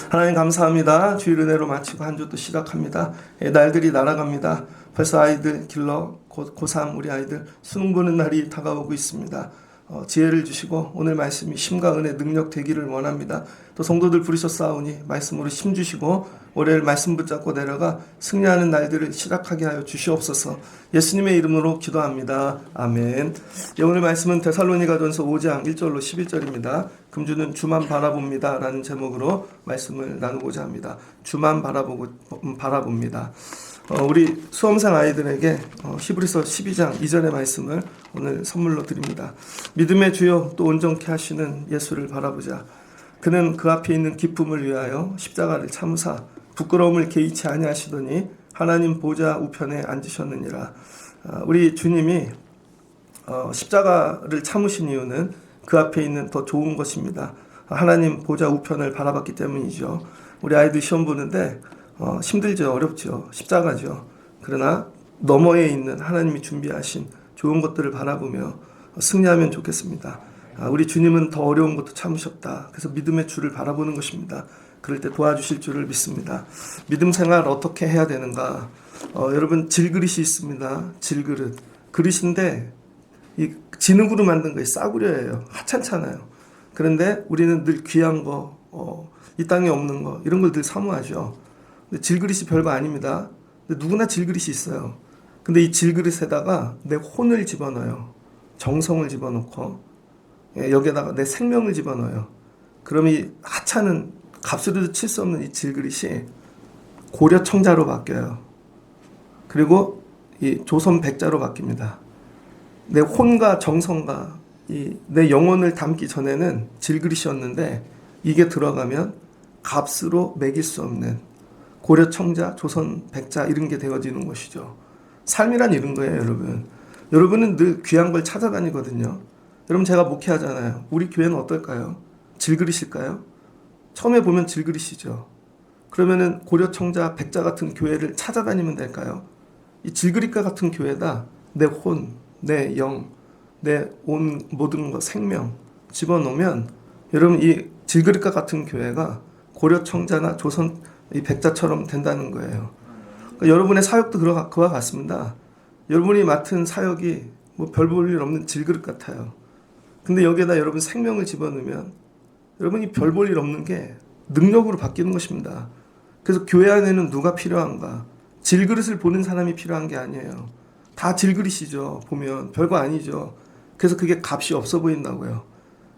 하나님 감사합니다. 주일 은혜로 마치고 한 주 또 시작합니다. 날들이 날아갑니다. 벌써 아이들 길러 고3 우리 아이들 수능 보는 날이 다가오고 있습니다. 지혜를 주시고 오늘 말씀이 힘과 은혜 능력 되기를 원합니다. 또 성도들 부르셨사오니 말씀으로 힘 주시고 월요일 말씀 붙잡고 내려가 승리하는 날들을 시작하게 하여 주시옵소서. 예수님의 이름으로 기도합니다. 아멘. 오늘 말씀은 데살로니가전서 5장 1절로 11절입니다. 금주는 주만 바라봅니다 라는 제목으로 말씀을 나누고자 합니다. 주만 바라봅니다. 우리 수험생 아이들에게 히브리서 12장 2절의 말씀을 오늘 선물로 드립니다. 믿음의 주요 또 온전케 하시는 예수를 바라보자. 그는 그 앞에 있는 기쁨을 위하여 십자가를 참으사 부끄러움을 개의치 아니하시더니 하나님 보좌 우편에 앉으셨느니라. 우리 주님이 십자가를 참으신 이유는 그 앞에 있는 더 좋은 것입니다. 하나님 보좌 우편을 바라봤기 때문이죠. 우리 아이들 시험 보는데 힘들죠. 어렵죠. 십자가죠. 그러나 너머에 있는 하나님이 준비하신 좋은 것들을 바라보며 승리하면 좋겠습니다. 우리 주님은 더 어려운 것도 참으셨다. 그래서 믿음의 주를 바라보는 것입니다. 그럴 때 도와주실 줄을 믿습니다. 믿음 생활 어떻게 해야 되는가? 여러분 질그릇이 있습니다. 질그릇. 그릇인데 이 진흙으로 만든 거에 싸구려예요. 하찮잖아요. 그런데 우리는 늘 귀한 거, 이 땅에 없는 거 이런 걸 늘 사모하죠. 근데 질그릇이 별거 아닙니다. 근데 누구나 질그릇이 있어요. 근데 이 질그릇에다가 내 혼을 집어넣어요. 정성을 집어넣고 여기에다가 내 생명을 집어넣어요. 그럼 이 하찮은 값으로도 칠 수 없는 이 질그릇이 고려 청자로 바뀌어요. 그리고 이 조선 백자로 바뀝니다. 내 혼과 정성과 내 영혼을 담기 전에는 질그릇이었는데 이게 들어가면 값으로 매길 수 없는 고려 청자, 조선 백자 이런 게 되어지는 것이죠. 삶이란 이런 거예요, 여러분. 여러분은 늘 귀한 걸 찾아다니거든요. 여러분 제가 목회하잖아요. 우리 교회는 어떨까요? 질그릇일까요? 처음에 보면 질그릇이죠. 그러면은 고려 청자, 백자 같은 교회를 찾아다니면 될까요? 이 질그릇과 같은 교회다. 내 혼, 내 영, 내 온 모든 것, 생명 집어넣으면 여러분 이 질그릇과 같은 교회가 고려 청자나 조선 이 백자처럼 된다는 거예요. 그러니까 여러분의 사역도 그와 같습니다. 여러분이 맡은 사역이 뭐 별 볼 일 없는 질그릇 같아요. 근데 여기에다 여러분 생명을 집어넣으면 여러분이 별 볼 일 없는 게 능력으로 바뀌는 것입니다. 그래서 교회 안에는 누가 필요한가? 질그릇을 보는 사람이 필요한 게 아니에요. 다 질그릇이죠. 보면 별거 아니죠. 그래서 그게 값이 없어 보인다고요.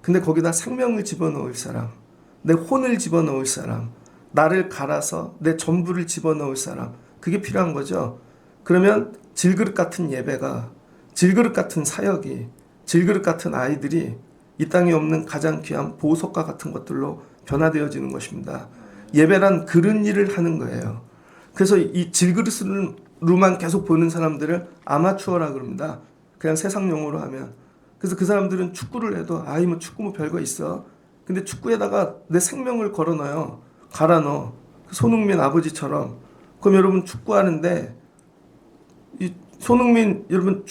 근데 거기다 생명을 집어넣을 사람, 내 혼을 집어넣을 사람, 나를 갈아서 내 전부를 집어넣을 사람, 그게 필요한 거죠. 그러면 질그릇 같은 예배가, 질그릇 같은 사역이, 질그릇 같은 아이들이 이 땅에 없는 가장 귀한 보석과 같은 것들로 변화되어지는 것입니다. 예배란 그런 일을 하는 거예요. 그래서 이 질그릇으로만 계속 보는 사람들을 아마추어라 그럽니다. 그냥 세상 용어로 하면. 그래서 그 사람들은 축구를 해도 뭐 축구 뭐 별거 있어. 근데 축구에다가 내 생명을 걸어 넣어요. 갈아 넣어. 손흥민 아버지처럼. 그럼 여러분 축구하는데 이 손흥민 여러분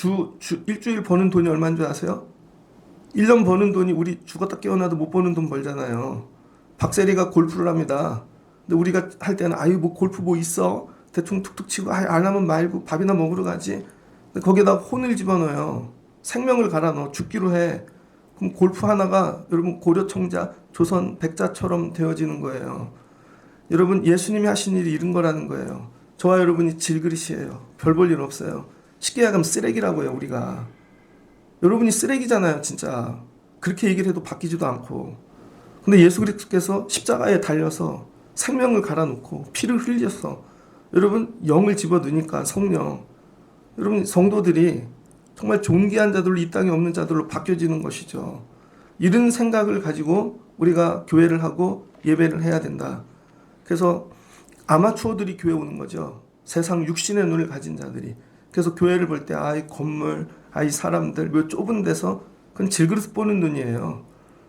일주일 버는 돈이 얼마인 줄 아세요? 1년 버는 돈이 우리 죽었다 깨어나도 못 버는 돈 벌잖아요. 박세리가 골프를 합니다. 근데 우리가 할 때는 뭐 골프 뭐 있어? 대충 툭툭 치고 안 하면 말고 밥이나 먹으러 가지. 근데 거기에다 혼을 집어넣어요. 생명을 갈아 넣어 죽기로 해. 그럼 골프 하나가 여러분 고려 청자, 조선 백자처럼 되어지는 거예요. 여러분 예수님이 하신 일이 이런 거라는 거예요. 저와 여러분이 질그릇이에요. 별 볼 일 없어요. 쉽게 얘기하면 쓰레기라고요. 우리가. 여러분이 쓰레기잖아요. 진짜. 그렇게 얘기를 해도 바뀌지도 않고. 근데 예수 그리스도께서 십자가에 달려서 생명을 갈아놓고 피를 흘려서 여러분 영을 집어넣으니까 성령. 여러분 성도들이 정말 존귀한 자들로 이 땅에 없는 자들로 바뀌어지는 것이죠. 이런 생각을 가지고 우리가 교회를 하고 예배를 해야 된다. 그래서 아마추어들이 교회 오는 거죠. 세상 육신의 눈을 가진 자들이. 그래서 교회를 볼 때 이 건물, 이 사람들, 몇 좁은 데서 그건 질그릇 보는 눈이에요.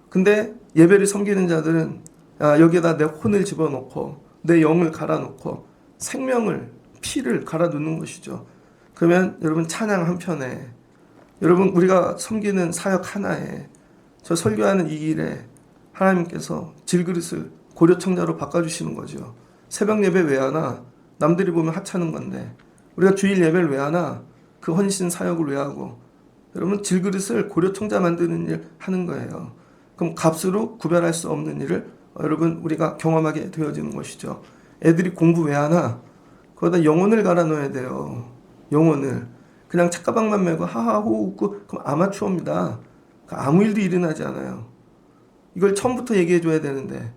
근데 예배를 섬기는 자들은 여기에다 내 혼을 집어넣고 내 영을 갈아놓고 생명을, 피를 갈아놓는 것이죠. 그러면 여러분 찬양 한 편에, 여러분 우리가 섬기는 사역 하나에, 저 설교하는 이 일에 하나님께서 질그릇을 고려청자로 바꿔주시는 거죠. 새벽 예배 왜 하나? 남들이 보면 하찮은 건데 우리가 주일 예배를 왜 하나? 그 헌신 사역을 왜 하고? 여러분 질그릇을 고려청자 만드는 일 하는 거예요. 그럼 값으로 구별할 수 없는 일을 여러분 우리가 경험하게 되어지는 것이죠. 애들이 공부 왜 하나? 거기다 영혼을 갈아 넣어야 돼요. 영혼을. 그냥 책가방만 메고 하하호 웃고 그럼 아마추어입니다. 아무 일도 일어나지 않아요. 이걸 처음부터 얘기해 줘야 되는데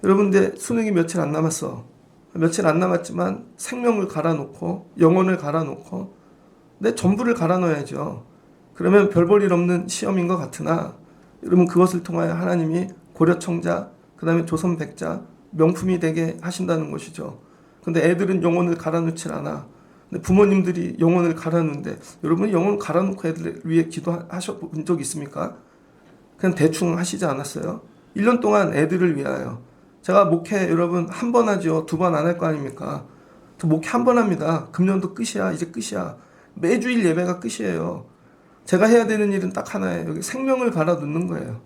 여러분들 수능이 며칠 안 남았어. 며칠 안 남았지만 생명을 갈아 놓고 영혼을 갈아 놓고 내 전부를 갈아 넣어야죠. 그러면 별 볼 일 없는 시험인 것 같으나 여러분 그것을 통하여 하나님이 고려청자 그 다음에 조선백자 명품이 되게 하신다는 것이죠. 근데 애들은 영혼을 갈아 놓질 않아. 근데 부모님들이 영혼을 갈아 놓는데 여러분 영혼 갈아 놓고 애들 위해 기도하셔본 적 있습니까? 그냥 대충 하시지 않았어요? 1년 동안 애들을 위하여. 제가 목회 여러분 한 번 하죠. 2번 안 할 거 아닙니까? 저 목회 한 번 합니다. 금년도 끝이야. 이제 끝이야. 매주일 예배가 끝이에요. 제가 해야 되는 일은 딱 하나예요. 여기 생명을 갈아 놓는 거예요.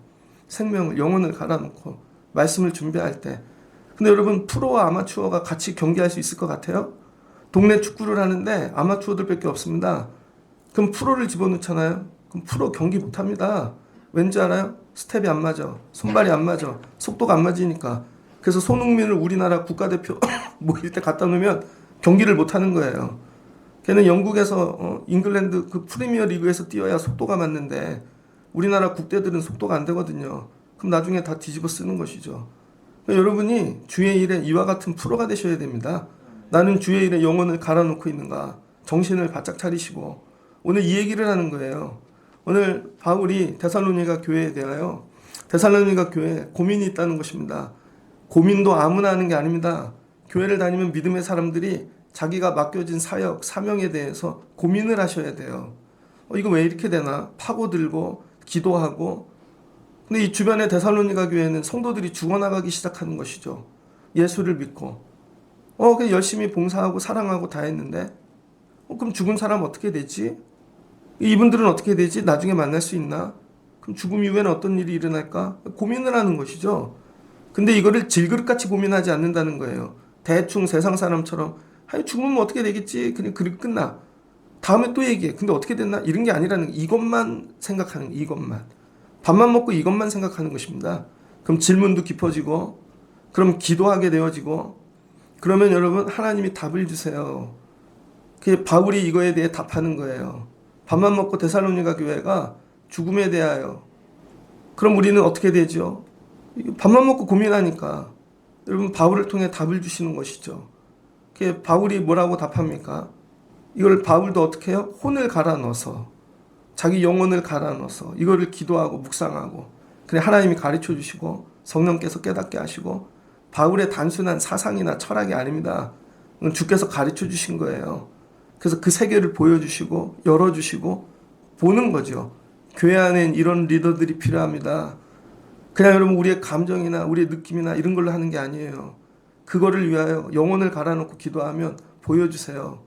생명을, 영혼을 갈아 놓고 말씀을 준비할 때. 근데 여러분 프로와 아마추어가 같이 경기할 수 있을 것 같아요? 동네 축구를 하는데 아마추어들밖에 없습니다. 그럼 프로를 집어넣잖아요. 그럼 프로 경기 못합니다. 왠지 알아요? 스텝이 안 맞아. 손발이 안 맞아. 속도가 안 맞으니까. 그래서 손흥민을 우리나라 국가대표 모일 때 갖다 놓으면 경기를 못하는 거예요. 걔는 영국에서 잉글랜드 그 프리미어 리그에서 뛰어야 속도가 맞는데 우리나라 국대들은 속도가 안 되거든요. 그럼 나중에 다 뒤집어 쓰는 것이죠. 그러니까 여러분이 주의 일에 이와 같은 프로가 되셔야 됩니다. 나는 주의 일에 영혼을 갈아놓고 있는가? 정신을 바짝 차리시고 오늘 이 얘기를 하는 거예요. 오늘 바울이 데살로니가 교회에 대하여 데살로니가 교회에 고민이 있다는 것입니다. 고민도 아무나 하는 게 아닙니다. 교회를 다니면 믿음의 사람들이 자기가 맡겨진 사역, 사명에 대해서 고민을 하셔야 돼요. 이거 왜 이렇게 되나? 파고들고 기도하고. 근데 이 주변의 데살로니가 교회는 성도들이 죽어나가기 시작하는 것이죠. 예수를 믿고. 그냥 열심히 봉사하고 사랑하고 다 했는데 그럼 죽은 사람 어떻게 되지? 이분들은 어떻게 되지? 나중에 만날 수 있나? 그럼 죽음 이후에는 어떤 일이 일어날까? 고민을 하는 것이죠. 근데 이거를 질그릇같이 고민하지 않는다는 거예요. 대충 세상 사람처럼 죽으면 어떻게 되겠지? 그리고 끝나. 다음에 또 얘기해. 근데 어떻게 됐나? 이런 게 아니라는 거예요. 이것만 생각하는 거예요. 이것만. 밥만 먹고 이것만 생각하는 것입니다. 그럼 질문도 깊어지고 그럼 기도하게 되어지고 그러면 여러분 하나님이 답을 주세요. 바울이 이거에 대해 답하는 거예요. 밥만 먹고 데살로니가 교회가 죽음에 대하여 그럼 우리는 어떻게 되죠? 밥만 먹고 고민하니까 여러분 바울을 통해 답을 주시는 것이죠. 바울이 뭐라고 답합니까? 이걸 바울도 어떻게 해요? 혼을 갈아 넣어서 자기 영혼을 갈아 넣어서 이거를 기도하고 묵상하고 그래 하나님이 가르쳐 주시고 성령께서 깨닫게 하시고 바울의 단순한 사상이나 철학이 아닙니다. 주께서 가르쳐 주신 거예요. 그래서 그 세계를 보여주시고 열어주시고 보는 거죠. 교회 안엔 이런 리더들이 필요합니다. 그냥 여러분 우리의 감정이나 우리의 느낌이나 이런 걸로 하는 게 아니에요. 그거를 위하여 영혼을 갈아놓고 기도하면 보여주세요.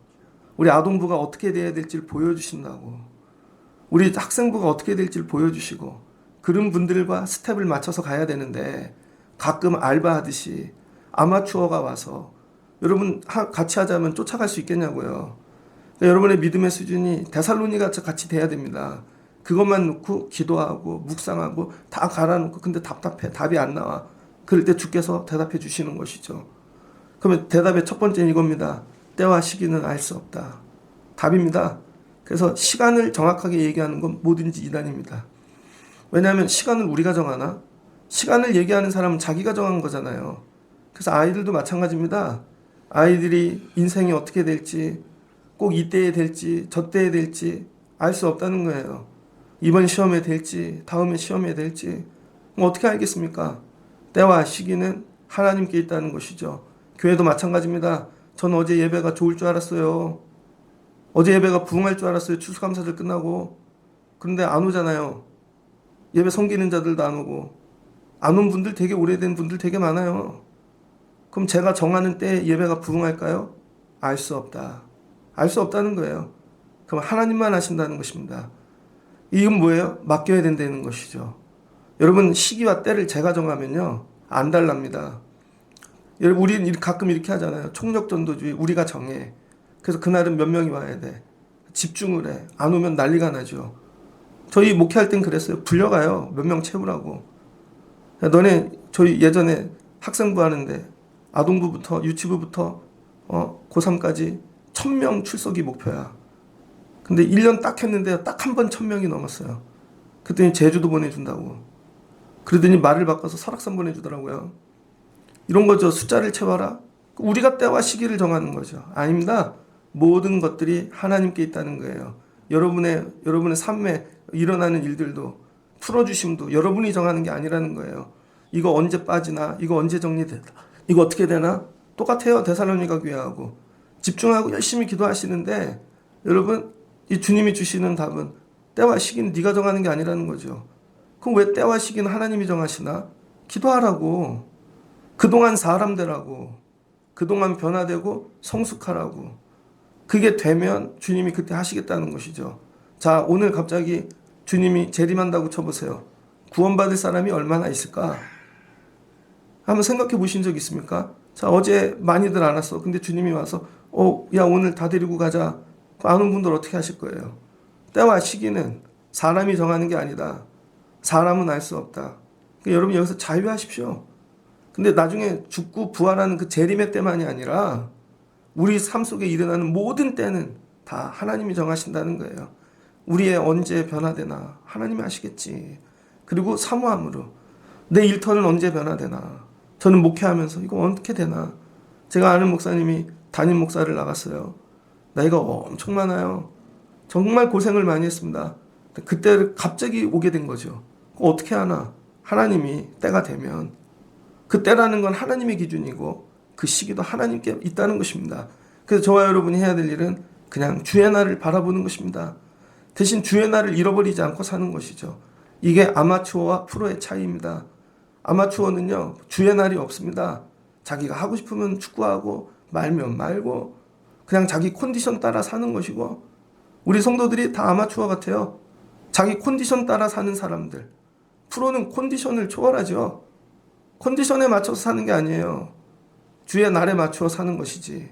우리 아동부가 어떻게 돼야 될지를 보여주신다고. 우리 학생부가 어떻게 될지를 보여주시고 그런 분들과 스텝을 맞춰서 가야 되는데 가끔 알바하듯이 아마추어가 와서 여러분 같이 하자면 쫓아갈 수 있겠냐고요. 그러니까 여러분의 믿음의 수준이 데살로니가 같이 돼야 됩니다. 그것만 놓고 기도하고 묵상하고 다 갈아놓고 근데 답답해. 답이 안 나와. 그럴 때 주께서 대답해 주시는 것이죠. 그러면 대답의 첫 번째는 이겁니다. 때와 시기는 알 수 없다. 답입니다. 그래서 시간을 정확하게 얘기하는 건 뭐든지 이단입니다. 왜냐하면 시간을 우리가 정하나? 시간을 얘기하는 사람은 자기가 정한 거잖아요. 그래서 아이들도 마찬가지입니다. 아이들이 인생이 어떻게 될지 꼭 이때에 될지 저때에 될지 알 수 없다는 거예요. 이번 시험에 될지 다음에 시험에 될지 어떻게 알겠습니까? 때와 시기는 하나님께 있다는 것이죠. 교회도 마찬가지입니다. 전 어제 예배가 좋을 줄 알았어요. 어제 예배가 부흥할 줄 알았어요. 추수감사절 끝나고. 그런데 안 오잖아요. 예배 섬기는 자들도 안 오고 안 온 분들 되게 오래된 분들 되게 많아요. 그럼 제가 정하는 때에 예배가 부흥할까요? 알 수 없다. 알 수 없다는 거예요. 그럼 하나님만 하신다는 것입니다. 이건 뭐예요? 맡겨야 된다는 것이죠. 여러분, 시기와 때를 제가 정하면요 안 달랍니다. 여러분, 우리는 가끔 이렇게 하잖아요. 총력전도주의, 우리가 정해. 그래서 그날은 몇 명이 와야 돼. 집중을 해. 안 오면 난리가 나죠. 저희 목회할 땐 그랬어요. 불려가요. 몇 명 채우라고. 너네, 저희 예전에 학생부 하는데 아동부부터 유치부부터 고3까지 1000명 출석이 목표야. 근데 1년 딱 했는데 딱 한 번 1000명이 넘었어요. 그랬더니 제주도 보내준다고. 그러더니 말을 바꿔서 설악산 보내주더라고요. 이런 거죠. 숫자를 채워라. 우리가 때와 시기를 정하는 거죠. 아닙니다. 모든 것들이 하나님께 있다는 거예요. 여러분의 삶에 일어나는 일들도 풀어주심도 여러분이 정하는 게 아니라는 거예요. 이거 언제 빠지나? 이거 언제 정리되나? 이거 어떻게 되나? 똑같아요. 데살로니가 교회하고. 집중하고 열심히 기도하시는데 여러분, 이 주님이 주시는 답은 때와 시기는 네가 정하는 게 아니라는 거죠. 그럼 왜 때와 시기는 하나님이 정하시나? 기도하라고. 그동안 사람 되라고. 그동안 변화되고 성숙하라고. 그게 되면 주님이 그때 하시겠다는 것이죠. 자, 오늘 갑자기 주님이 재림한다고 쳐보세요. 구원받을 사람이 얼마나 있을까? 한번 생각해 보신 적 있습니까? 자, 어제 많이들 안 왔어. 근데 주님이 와서 야, 오늘 다 데리고 가자. 안 온 분들 어떻게 하실 거예요? 때와 시기는 사람이 정하는 게 아니다. 사람은 알 수 없다. 그러니까 여러분 여기서 자유하십시오. 근데 나중에 죽고 부활하는 그 재림의 때만이 아니라 우리 삶 속에 일어나는 모든 때는 다 하나님이 정하신다는 거예요. 우리의 언제 변화되나 하나님이 아시겠지. 그리고 사모함으로 내 일터는 언제 변화되나. 저는 목회하면서 이거 어떻게 되나. 제가 아는 목사님이 담임 목사를 나갔어요. 나이가 엄청 많아요. 정말 고생을 많이 했습니다. 그때 갑자기 오게 된 거죠. 어떻게 하나. 하나님이 때가 되면 그 때라는 건 하나님의 기준이고 그 시기도 하나님께 있다는 것입니다. 그래서 저와 여러분이 해야 될 일은 그냥 주의 날을 바라보는 것입니다. 대신 주의 날을 잃어버리지 않고 사는 것이죠. 이게 아마추어와 프로의 차이입니다. 아마추어는요 주의 날이 없습니다. 자기가 하고 싶으면 축구하고 말면 말고 그냥 자기 컨디션 따라 사는 것이고, 우리 성도들이 다 아마추어 같아요. 자기 컨디션 따라 사는 사람들. 프로는 컨디션을 초월하죠. 컨디션에 맞춰서 사는 게 아니에요. 주의 날에 맞추어 사는 것이지.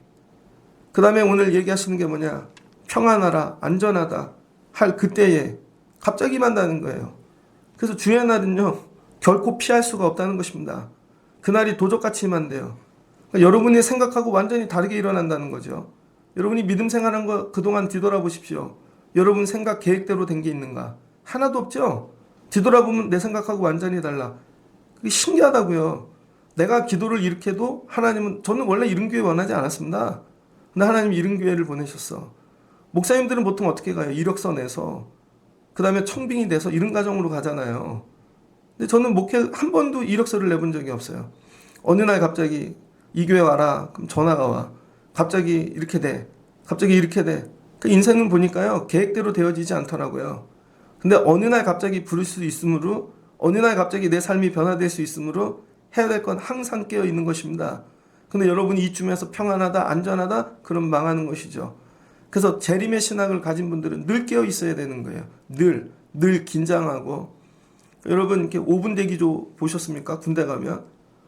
그 다음에 오늘 얘기하시는 게 뭐냐. 평안하라, 안전하다 할 그때에 갑자기 만나는 거예요. 그래서 주의 날은요 결코 피할 수가 없다는 것입니다. 그날이 도적같이 임한대요. 그러니까 여러분이 생각하고 완전히 다르게 일어난다는 거죠. 여러분이 믿음 생활한 거 그동안 뒤돌아보십시오. 여러분 생각 계획대로 된 게 있는가? 하나도 없죠? 뒤돌아보면 내 생각하고 완전히 달라. 그게 신기하다고요. 내가 기도를 이렇게 해도 하나님은, 저는 원래 이런 교회 원하지 않았습니다. 근데 하나님이 이런 교회를 보내셨어. 목사님들은 보통 어떻게 가요? 이력서 내서 그 다음에 청빙이 돼서 이런 가정으로 가잖아요. 근데 저는 목회 한 번도 이력서를 내본 적이 없어요. 어느 날 갑자기 이 교회 와라. 그럼 전화가 와. 갑자기 이렇게 돼. 갑자기 이렇게 돼. 그 인생은 보니까요 계획대로 되어지지 않더라고요. 근데 어느 날 갑자기 부를 수 있으므로, 어느 날 갑자기 내 삶이 변화될 수 있으므로 해야 될 건 항상 깨어 있는 것입니다. 근데 여러분이 이쯤에서 평안하다, 안전하다, 그럼 망하는 것이죠. 그래서 재림의 신학을 가진 분들은 늘 깨어 있어야 되는 거예요. 늘 긴장하고. 여러분 이렇게 5분 대기조 보셨습니까? 군대 가면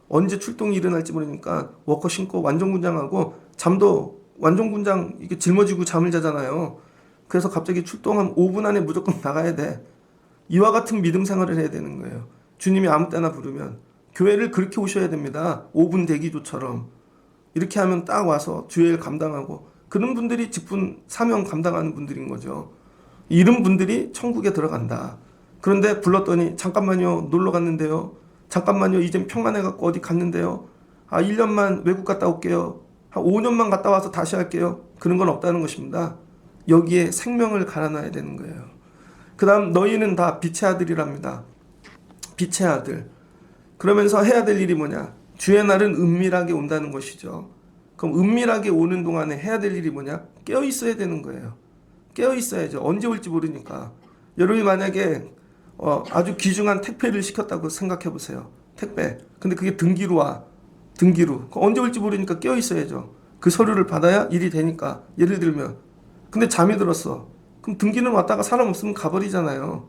언제 출동이 일어날지 모르니까 워커 신고 완전 군장하고, 잠도 완전 군장 이게 짊어지고 잠을 자잖아요. 그래서 갑자기 출동하면 5분 안에 무조건 나가야 돼. 이와 같은 믿음 생활을 해야 되는 거예요. 주님이 아무 때나 부르면 교회를 그렇게 오셔야 됩니다. 5분 대기조처럼. 이렇게 하면 딱 와서 주일 감당하고, 그런 분들이 직분 사명 감당하는 분들인 거죠. 이런 분들이 천국에 들어간다. 그런데 불렀더니 잠깐만요, 놀러 갔는데요. 잠깐만요, 이젠 평안해갖고 어디 갔는데요. 1년만 외국 갔다 올게요. 한 5년만 갔다 와서 다시 할게요. 그런 건 없다는 것입니다. 여기에 생명을 갈아놔야 되는 거예요. 그 다음 너희는 다 빛의 아들이랍니다. 빛의 아들. 그러면서 해야 될 일이 뭐냐. 주의 날은 은밀하게 온다는 것이죠. 그럼 은밀하게 오는 동안에 해야 될 일이 뭐냐. 깨어 있어야 되는 거예요. 깨어 있어야죠. 언제 올지 모르니까. 여러분이 만약에 아주 귀중한 택배를 시켰다고 생각해 보세요. 택배. 근데 그게 등기로 와. 등기로. 언제 올지 모르니까 깨어 있어야죠. 그 서류를 받아야 일이 되니까. 예를 들면 근데 잠이 들었어. 그럼 등기는 왔다가 사람 없으면 가버리잖아요.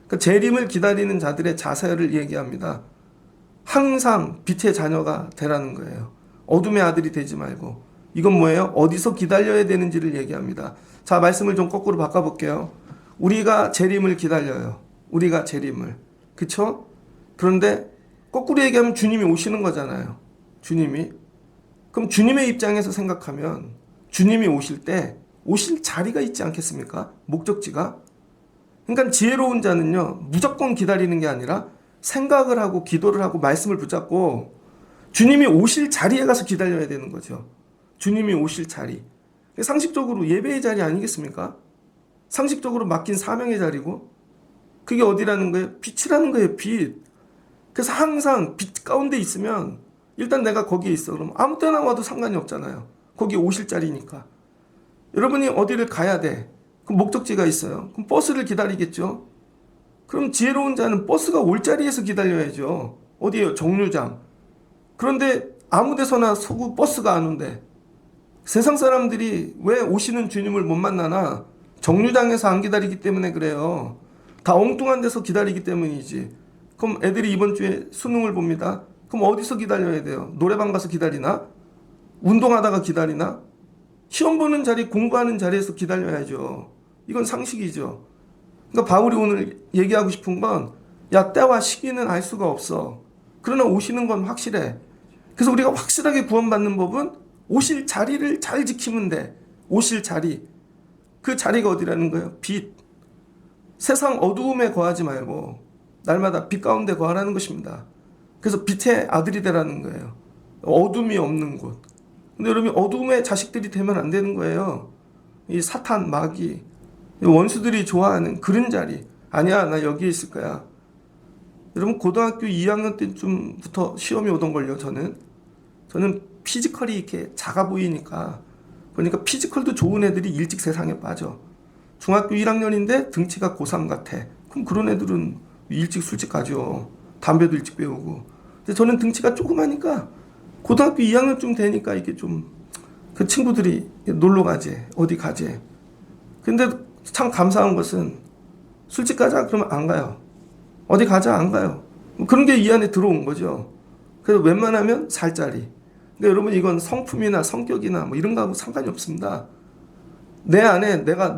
그러니까 재림을 기다리는 자들의 자세를 얘기합니다. 항상 빛의 자녀가 되라는 거예요. 어둠의 아들이 되지 말고. 이건 뭐예요? 어디서 기다려야 되는지를 얘기합니다. 자, 말씀을 좀 거꾸로 바꿔볼게요. 우리가 재림을 기다려요. 우리가 재림을. 그쵸? 그런데 거꾸로 얘기하면 주님이 오시는 거잖아요. 주님이. 그럼 주님의 입장에서 생각하면 주님이 오실 때 오실 자리가 있지 않겠습니까? 목적지가. 그러니까 지혜로운 자는요, 무조건 기다리는 게 아니라 생각을 하고 기도를 하고 말씀을 붙잡고 주님이 오실 자리에 가서 기다려야 되는 거죠. 주님이 오실 자리. 상식적으로 예배의 자리 아니겠습니까? 상식적으로 맡긴 사명의 자리고, 그게 어디라는 거예요? 빛이라는 거예요, 빛. 그래서 항상 빛 가운데 있으면 일단 내가 거기에 있어. 그럼 아무 때나 와도 상관이 없잖아요. 거기 오실 자리니까. 여러분이 어디를 가야 돼. 그럼 목적지가 있어요. 그럼 버스를 기다리겠죠. 그럼 지혜로운 자는 버스가 올 자리에서 기다려야죠. 어디에요? 정류장. 그런데 아무 데서나 서구 버스가 안 온대. 세상 사람들이 왜 오시는 주님을 못 만나나? 정류장에서 안 기다리기 때문에 그래요. 다 엉뚱한 데서 기다리기 때문이지. 그럼 애들이 이번 주에 수능을 봅니다. 그럼 어디서 기다려야 돼요? 노래방 가서 기다리나? 운동하다가 기다리나? 시험 보는 자리, 공부하는 자리에서 기다려야죠. 이건 상식이죠. 그러니까 바울이 오늘 얘기하고 싶은 건, 야, 때와 시기는 알 수가 없어. 그러나 오시는 건 확실해. 그래서 우리가 확실하게 구원받는 법은 오실 자리를 잘 지키면 돼. 오실 자리. 그 자리가 어디라는 거예요? 빛. 세상 어두움에 거하지 말고 날마다 빛 가운데 거하라는 것입니다. 그래서 빛의 아들이 되라는 거예요. 어둠이 없는 곳. 근데 여러분, 어둠의 자식들이 되면 안 되는 거예요. 이 사탄, 마귀, 원수들이 좋아하는 그런 자리. 아니야, 나 여기에 있을 거야. 여러분, 고등학교 2학년 때쯤부터 시험이 오던 걸요. 저는 피지컬이 이렇게 작아 보이니까, 그러니까 피지컬도 좋은 애들이 일찍 세상에 빠져. 중학교 1학년인데 등치가 고3 같아. 그럼 그런 애들은 일찍 술집 가죠. 담배도 일찍 배우고. 근데 저는 등치가 조그마니까 고등학교 2학년쯤 되니까 이게 좀 그 친구들이 놀러 가지, 어디 가지. 근데 참 감사한 것은 술집 가자 그러면 안 가요. 어디 가자 안 가요. 그런 게 이 안에 들어온 거죠. 그래서 웬만하면 살 자리. 근데 여러분, 이건 성품이나 성격이나 뭐 이런 거하고 상관이 없습니다. 내 안에 내가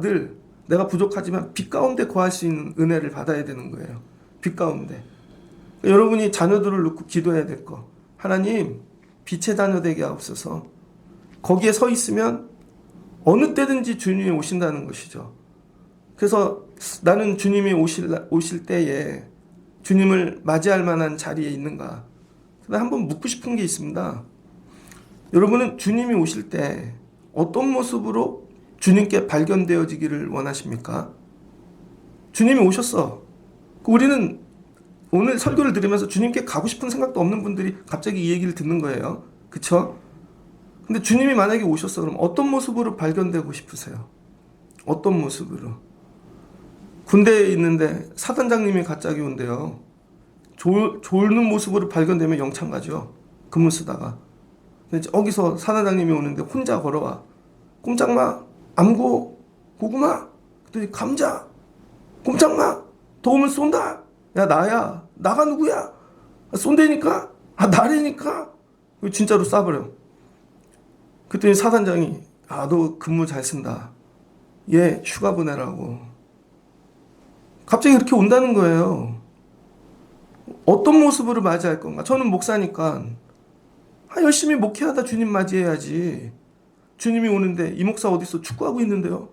부족하지만 빛 가운데 거할 수 있는 은혜를 받아야 되는 거예요. 빛 가운데. 여러분이 자녀들을 놓고 기도해야 될 거. 하나님, 빛의 자녀 되게 하옵소서. 거기에 서 있으면 어느 때든지 주님이 오신다는 것이죠. 그래서 나는 주님이 오실 때에 주님을 맞이할 만한 자리에 있는가? 한번 묻고 싶은 게 있습니다. 여러분은 주님이 오실 때 어떤 모습으로 주님께 발견되어지기를 원하십니까? 주님이 오셨어. 우리는 오늘 설교를 들으면서 주님께 가고 싶은 생각도 없는 분들이 갑자기 이 얘기를 듣는 거예요. 그쵸? 근데 주님이 만약에 오셨어. 그럼 어떤 모습으로 발견되고 싶으세요? 어떤 모습으로? 군대에 있는데 사단장님이 갑자기 온대요. 졸는 모습으로 발견되면 영창 가죠. 근무 쓰다가. 근데 여기서 사단장님이 오는데 혼자 걸어와. 꼼짝마, 암고, 고구마, 그랬더니 감자, 꼼짝마, 도움을 쏜다. 야, 나야. 나가 누구야? 쏜다니까? 나래니까? 진짜로 쏴버려. 그랬더니 사단장이, 너 근무 잘 쓴다. 얘 휴가 보내라고. 갑자기 이렇게 온다는 거예요. 어떤 모습으로 맞이할 건가? 저는 목사니까 열심히 목회하다 주님 맞이해야지. 주님이 오는데 이 목사 어디 있어? 축구하고 있는데요.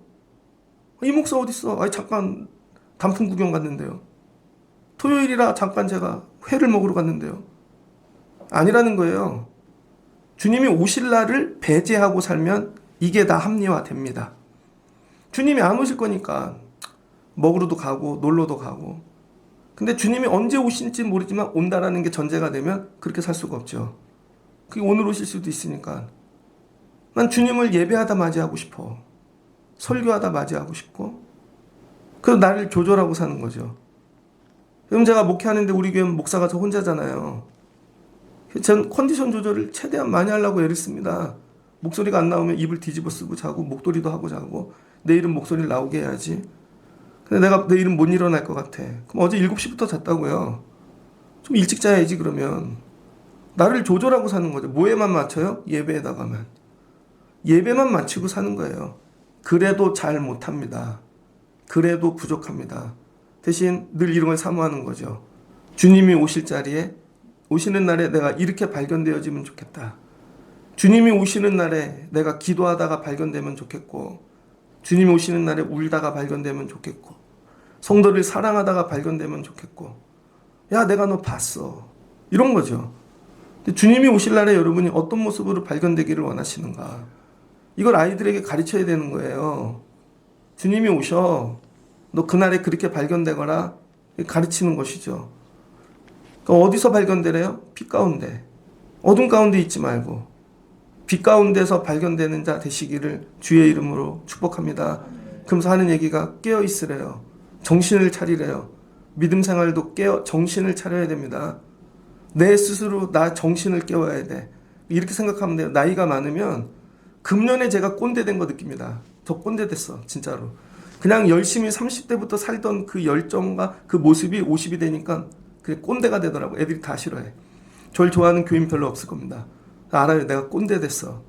이 목사 어디 있어? 잠깐 단풍 구경 갔는데요. 토요일이라 잠깐 제가 회를 먹으러 갔는데요. 아니라는 거예요. 주님이 오실 날을 배제하고 살면 이게 다 합리화됩니다. 주님이 안 오실 거니까 먹으러도 가고 놀러도 가고. 근데 주님이 언제 오실지 모르지만 온다라는 게 전제가 되면 그렇게 살 수가 없죠. 그게 오늘 오실 수도 있으니까. 난 주님을 예배하다 맞이하고 싶어. 설교하다 맞이하고 싶고. 그래서 나를 조절하고 사는 거죠. 그럼 제가 목회하는데 우리 교회는 목사가 저 혼자잖아요. 전 컨디션 조절을 최대한 많이 하려고 애를 씁니다. 목소리가 안 나오면 입을 뒤집어 쓰고 자고 목도리도 하고 자고 내 이름 목소리를 나오게 해야지. 근데 내가 내 이름 못 일어날 것 같아. 그럼 어제 7시부터 잤다고요. 좀 일찍 자야지 그러면. 나를 조절하고 사는 거죠. 뭐에만 맞춰요? 예배에다가만. 예배만 맞추고 사는 거예요. 그래도 잘 못합니다. 그래도 부족합니다. 대신 늘 이런 걸 사모하는 거죠. 주님이 오실 자리에 오시는 날에 내가 이렇게 발견되어지면 좋겠다. 주님이 오시는 날에 내가 기도하다가 발견되면 좋겠고, 주님이 오시는 날에 울다가 발견되면 좋겠고, 성도를 사랑하다가 발견되면 좋겠고, 야 내가 너 봤어. 이런 거죠. 근데 주님이 오실 날에 여러분이 어떤 모습으로 발견되기를 원하시는가? 이걸 아이들에게 가르쳐야 되는 거예요. 주님이 오셔. 너 그날에 그렇게 발견되거라. 가르치는 것이죠. 그러니까 어디서 발견되래요? 빛 가운데. 어둠 가운데 있지 말고 빛 가운데서 발견되는 자 되시기를 주의 이름으로 축복합니다. 그러면서 하는 얘기가 깨어 있으래요. 정신을 차리래요. 믿음 생활도 깨어 정신을 차려야 됩니다. 내 스스로 나 정신을 깨워야 돼. 이렇게 생각하면 돼요. 나이가 많으면 금년에 제가 꼰대 된 거 느낍니다. 저 꼰대 됐어 진짜로. 그냥 열심히 30대부터 살던 그 열정과 그 모습이 50이 되니까 그게 꼰대가 되더라고. 애들이 다 싫어해. 저를 좋아하는 교인 별로 없을 겁니다. 알아요. 내가 꼰대 됐어.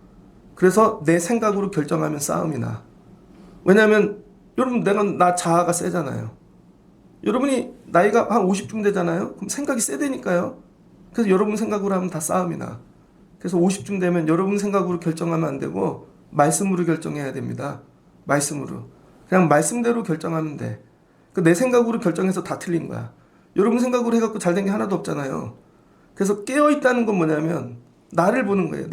그래서 내 생각으로 결정하면 싸움이 나. 왜냐하면 여러분 나 자아가 세잖아요. 여러분이 나이가 한 50쯤 되잖아요. 그럼 생각이 세대니까요. 그래서 여러분 생각으로 하면 다 싸움이 나. 그래서 50쯤 되면 여러분 생각으로 결정하면 안 되고 말씀으로 결정해야 됩니다. 말씀으로. 그냥 말씀대로 결정하면 돼. 내 생각으로 결정해서 다 틀린 거야. 여러분 생각으로 해갖고 잘된 게 하나도 없잖아요. 그래서 깨어있다는 건 뭐냐면 나를 보는 거예요.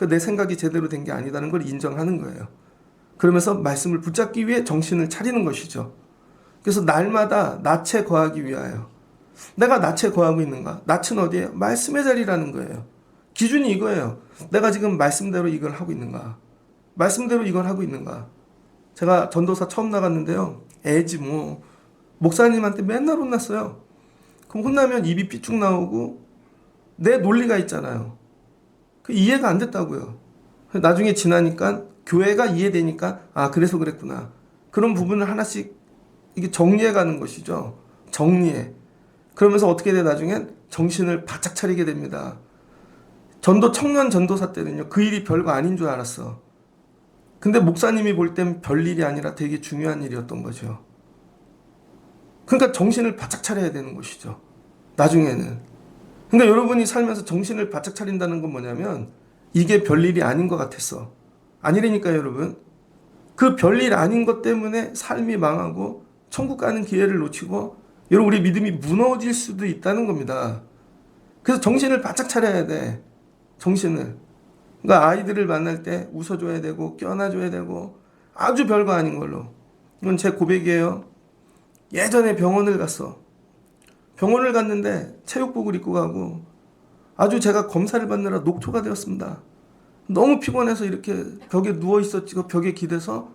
내 생각이 제대로 된 게 아니다는 걸 인정하는 거예요. 그러면서 말씀을 붙잡기 위해 정신을 차리는 것이죠. 그래서 날마다 낯에 거하기 위하여. 내가 낯에 거하고 있는가? 낯은 어디에? 말씀의 자리라는 거예요. 기준이 이거예요. 내가 지금 말씀대로 이걸 하고 있는가? 말씀대로 이걸 하고 있는가? 제가 전도사 처음 나갔는데요. 애지 뭐. 목사님한테 맨날 혼났어요. 그럼 혼나면 입이 삐쭉 나오고 내 논리가 있잖아요. 그 이해가 안 됐다고요. 나중에 지나니까 교회가 이해되니까 그래서 그랬구나. 그런 부분을 하나씩 이게 정리해 가는 것이죠. 정리해. 그러면서 어떻게 돼 나중엔 정신을 바짝 차리게 됩니다. 청년 전도사 때는요. 그 일이 별거 아닌 줄 알았어. 근데 목사님이 볼 땐 별일이 아니라 되게 중요한 일이었던 거죠. 그러니까 정신을 바짝 차려야 되는 것이죠. 나중에는. 그러니까 여러분이 살면서 정신을 바짝 차린다는 건 뭐냐면 이게 별일이 아닌 것 같았어. 아니라니까요, 여러분. 그 별일 아닌 것 때문에 삶이 망하고 천국 가는 기회를 놓치고 여러분 우리 믿음이 무너질 수도 있다는 겁니다. 그래서 정신을 바짝 차려야 돼. 정신을. 그러니까 아이들을 만날 때 웃어줘야 되고 껴안아줘야 되고 아주 별거 아닌 걸로. 이건 제 고백이에요. 예전에 병원을 갔어. 병원을 갔는데 체육복을 입고 가고 아주 제가 검사를 받느라 녹초가 되었습니다. 너무 피곤해서 이렇게 벽에 누워 있었지. 벽에 기대서.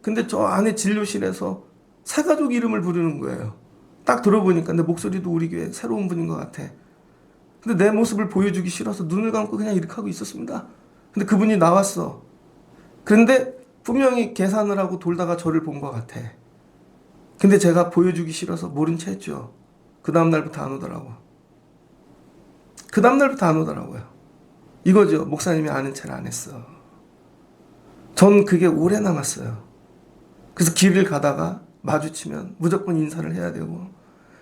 근데 저 안에 진료실에서 새 가족 이름을 부르는 거예요. 딱 들어보니까 내 목소리도 우리 교회 새로운 분인 것 같아. 근데 내 모습을 보여주기 싫어서 눈을 감고 그냥 이렇게 하고 있었습니다. 근데 그분이 나왔어. 그런데 분명히 계산을 하고 돌다가 저를 본 것 같아. 근데 제가 보여주기 싫어서 모른 채 했죠. 그 다음날부터 안 오더라고. 그 다음날부터 안 오더라고요. 이거죠. 목사님이 아는 체를 안 했어. 전 그게 오래 남았어요. 그래서 길을 가다가 마주치면 무조건 인사를 해야 되고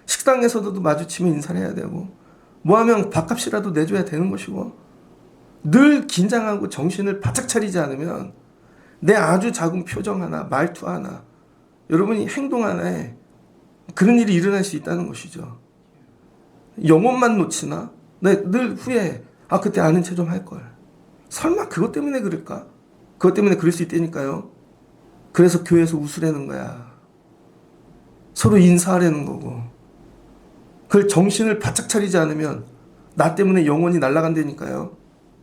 식당에서도 마주치면 인사를 해야 되고 뭐 하면 밥값이라도 내줘야 되는 것이고 늘 긴장하고 정신을 바짝 차리지 않으면 내 아주 작은 표정 하나 말투 하나 여러분이 행동 하나에 그런 일이 일어날 수 있다는 것이죠. 영혼만 놓치나? 늘 후회해. 그때 아는 체 좀 할걸. 설마 그것 때문에 그럴까? 그것 때문에 그럴 수 있다니까요. 그래서 교회에서 웃으라는 거야. 서로 인사하라는 거고. 그걸 정신을 바짝 차리지 않으면 나 때문에 영혼이 날아간다니까요.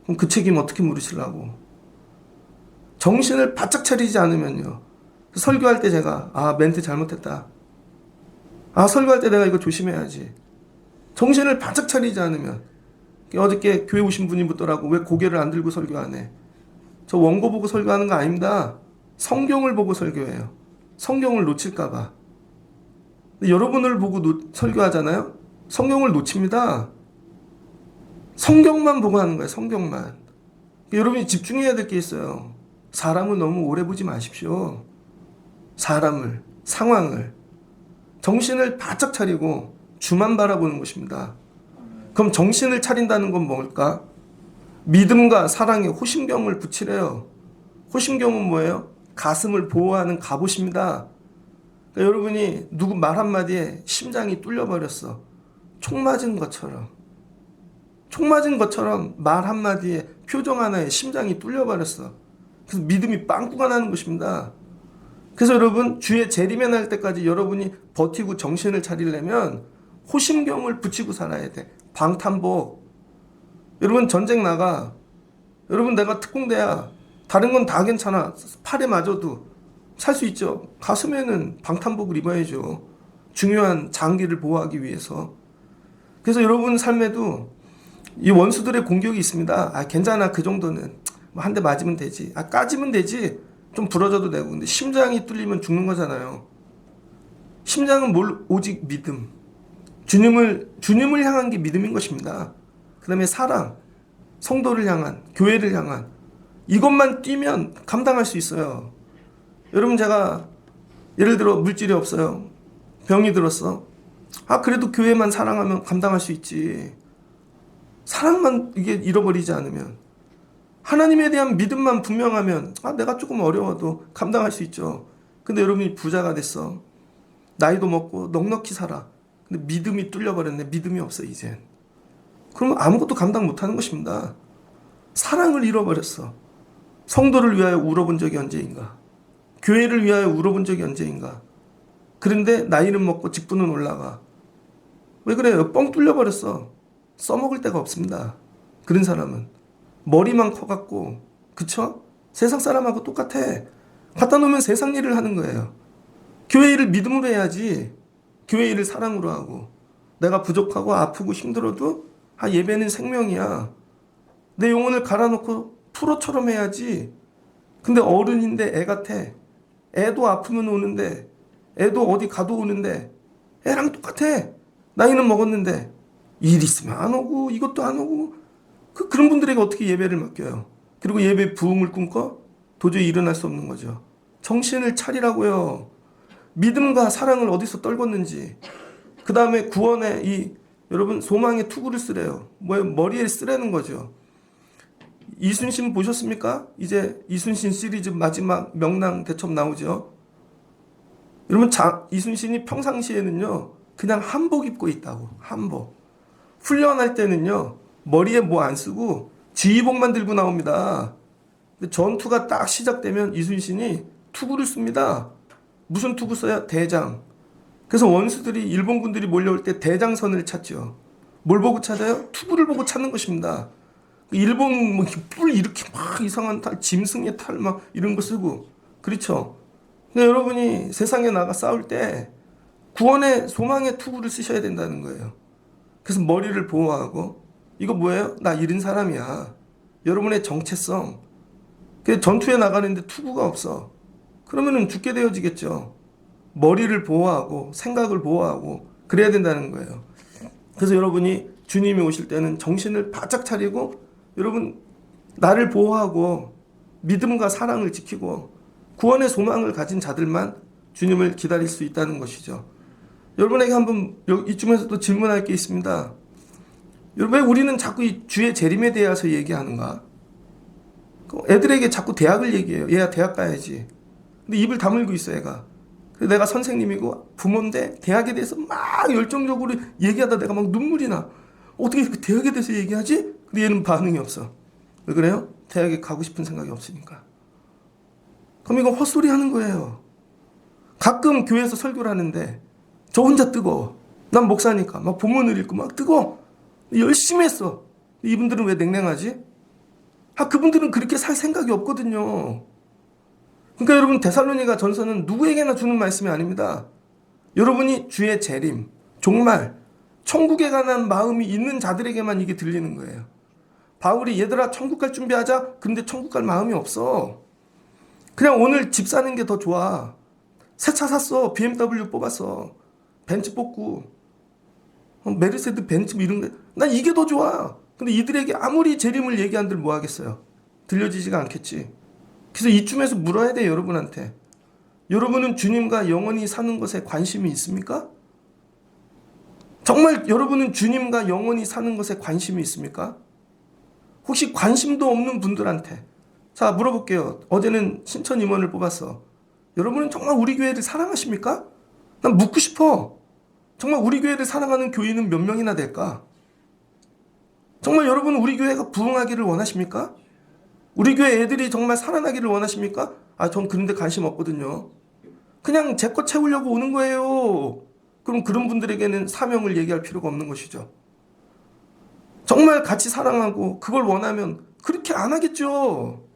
그럼 그 책임 어떻게 물으시려고. 정신을 바짝 차리지 않으면요. 설교할 때 제가 멘트 잘못했다. 설교할 때 내가 이거 조심해야지. 정신을 바짝 차리지 않으면 어저께 교회 오신 분이 묻더라고. 왜 고개를 안 들고 설교 안 해? 저 원고 보고 설교하는 거 아닙니다. 성경을 보고 설교해요. 성경을 놓칠까봐. 여러분을 보고 설교하잖아요. 성경을 놓칩니다. 성경만 보고 하는 거예요. 성경만. 여러분이 집중해야 될 게 있어요. 사람을 너무 오래 보지 마십시오. 사람을, 상황을. 정신을 바짝 차리고 주만 바라보는 것입니다. 그럼 정신을 차린다는 건 뭘까? 믿음과 사랑에 호심경을 붙이래요. 호심경은 뭐예요? 가슴을 보호하는 갑옷입니다. 그러니까 여러분이 누구 말 한마디에 심장이 뚫려버렸어. 총 맞은 것처럼. 총 맞은 것처럼 말 한마디에 표정 하나에 심장이 뚫려버렸어. 그래서 믿음이 빵꾸가 나는 것입니다. 그래서 여러분 주의 재림에 날 때까지 여러분이 버티고 정신을 차리려면 호심경을 붙이고 살아야 돼. 방탄복. 여러분 전쟁 나가. 여러분 내가 특공대야. 다른 건 다 괜찮아. 팔에 맞아도 살 수 있죠. 가슴에는 방탄복을 입어야죠. 중요한 장기를 보호하기 위해서. 그래서 여러분 삶에도 이 원수들의 공격이 있습니다. 아 괜찮아 그 정도는 뭐 한 대 맞으면 되지. 아 까지면 되지. 좀 부러져도 되고. 근데 심장이 뚫리면 죽는 거잖아요. 심장은 오직 믿음. 주님을 향한 게 믿음인 것입니다. 그 다음에 사랑, 성도를 향한, 교회를 향한 이것만 뛰면 감당할 수 있어요. 여러분 제가 예를 들어 물질이 없어요. 병이 들었어. 아 그래도 교회만 사랑하면 감당할 수 있지. 사랑만 이게 잃어버리지 않으면, 하나님에 대한 믿음만 분명하면 아 내가 조금 어려워도 감당할 수 있죠. 근데 여러분이 부자가 됐어. 나이도 먹고 넉넉히 살아. 근데 믿음이 뚫려버렸네. 믿음이 없어 이젠. 그러면 아무것도 감당 못하는 것입니다. 사랑을 잃어버렸어. 성도를 위하여 울어본 적이 언제인가? 교회를 위하여 울어본 적이 언제인가? 그런데 나이는 먹고 직분은 올라가. 왜 그래요? 뻥 뚫려버렸어. 써먹을 데가 없습니다. 그런 사람은 머리만 커갖고, 그쵸? 세상 사람하고 똑같아. 갖다 놓으면 세상 일을 하는 거예요. 교회 일을 믿음으로 해야지. 교회 일을 사랑으로 하고. 내가 부족하고 아프고 힘들어도 예배는 생명이야. 내 영혼을 갈아놓고 프로처럼 해야지. 근데 어른인데 애 같아. 애도 아프면 오는데, 애도 어디 가도 오는데 애랑 똑같아. 나이는 먹었는데 일 있으면 안 오고 이것도 안 오고. 그런 분들에게 어떻게 예배를 맡겨요? 그리고 예배 부흥을 꿈꿔? 도저히 일어날 수 없는 거죠. 정신을 차리라고요. 믿음과 사랑을 어디서 떨궜는지. 그 다음에 구원의 여러분 소망의 투구를 쓰래요. 뭐예요? 머리에 쓰라는 거죠. 이순신 보셨습니까? 이제 이순신 시리즈 마지막 명랑 대첩 나오죠. 여러분 이순신이 평상시에는요 그냥 한복 입고 있다고. 한복. 훈련할 때는요 머리에 뭐 안 쓰고 지휘봉만 들고 나옵니다. 근데 전투가 딱 시작되면 이순신이 투구를 씁니다. 무슨 투구 써요? 대장. 그래서 원수들이 일본군들이 몰려올 때 대장선을 찾죠. 뭘 보고 찾아요? 투구를 보고 찾는 것입니다. 일본 뿔 이렇게 막 이상한 탈, 짐승의 탈 막 이런 거 쓰고. 그렇죠. 근데 여러분이 세상에 나가 싸울 때 구원의 소망의 투구를 쓰셔야 된다는 거예요. 그래서 머리를 보호하고. 이거 뭐예요? 나 이런 사람이야. 여러분의 정체성. 전투에 나가는데 투구가 없어. 그러면은 죽게 되어지겠죠. 머리를 보호하고 생각을 보호하고 그래야 된다는 거예요. 그래서 여러분이 주님이 오실 때는 정신을 바짝 차리고 여러분 나를 보호하고 믿음과 사랑을 지키고 구원의 소망을 가진 자들만 주님을 기다릴 수 있다는 것이죠. 여러분에게 한번 이쯤에서도 질문할 게 있습니다. 여러분 왜 우리는 자꾸 이 주의 재림에 대해서 얘기하는가? 애들에게 자꾸 대학을 얘기해요. 얘야 대학 가야지. 근데 입을 다물고 있어 애가. 내가 선생님이고 부모인데 대학에 대해서 막 열정적으로 얘기하다 내가 막 눈물이 나. 어떻게 이렇게 대학에 대해서 얘기하지? 근데 얘는 반응이 없어. 왜 그래요? 대학에 가고 싶은 생각이 없으니까. 그럼 이거 헛소리 하는 거예요. 가끔 교회에서 설교를 하는데 저 혼자 뜨거워. 난 목사니까 막 본문을 읽고 막 뜨거워. 열심히 했어. 이분들은 왜 냉랭하지? 그분들은 그렇게 살 생각이 없거든요. 그러니까 여러분 데살로니가 전서는 누구에게나 주는 말씀이 아닙니다. 여러분이 주의 재림, 종말, 천국에 관한 마음이 있는 자들에게만 이게 들리는 거예요. 바울이 얘들아 천국 갈 준비하자. 근데 천국 갈 마음이 없어. 그냥 오늘 집 사는 게 더 좋아. 새 차 샀어. BMW 뽑았어. 벤츠 뽑고 메르세드 벤츠 뭐 이런 거. 난 이게 더 좋아. 근데 이들에게 아무리 재림을 얘기한들 뭐 하겠어요. 들려지지가 않겠지. 그래서 이쯤에서 물어야 돼, 여러분한테. 여러분은 주님과 영원히 사는 것에 관심이 있습니까? 정말 여러분은 주님과 영원히 사는 것에 관심이 있습니까? 혹시 관심도 없는 분들한테 자 물어볼게요. 어제는 신천 임원을 뽑았어. 여러분은 정말 우리 교회를 사랑하십니까? 난 묻고 싶어. 정말 우리 교회를 사랑하는 교인은 몇 명이나 될까? 정말 여러분은 우리 교회가 부흥하기를 원하십니까? 우리 교회 애들이 정말 살아나기를 원하십니까? 전 그런데 관심 없거든요. 그냥 제 거 채우려고 오는 거예요. 그럼 그런 분들에게는 사명을 얘기할 필요가 없는 것이죠. 정말 같이 사랑하고 그걸 원하면 그렇게 안 하겠죠.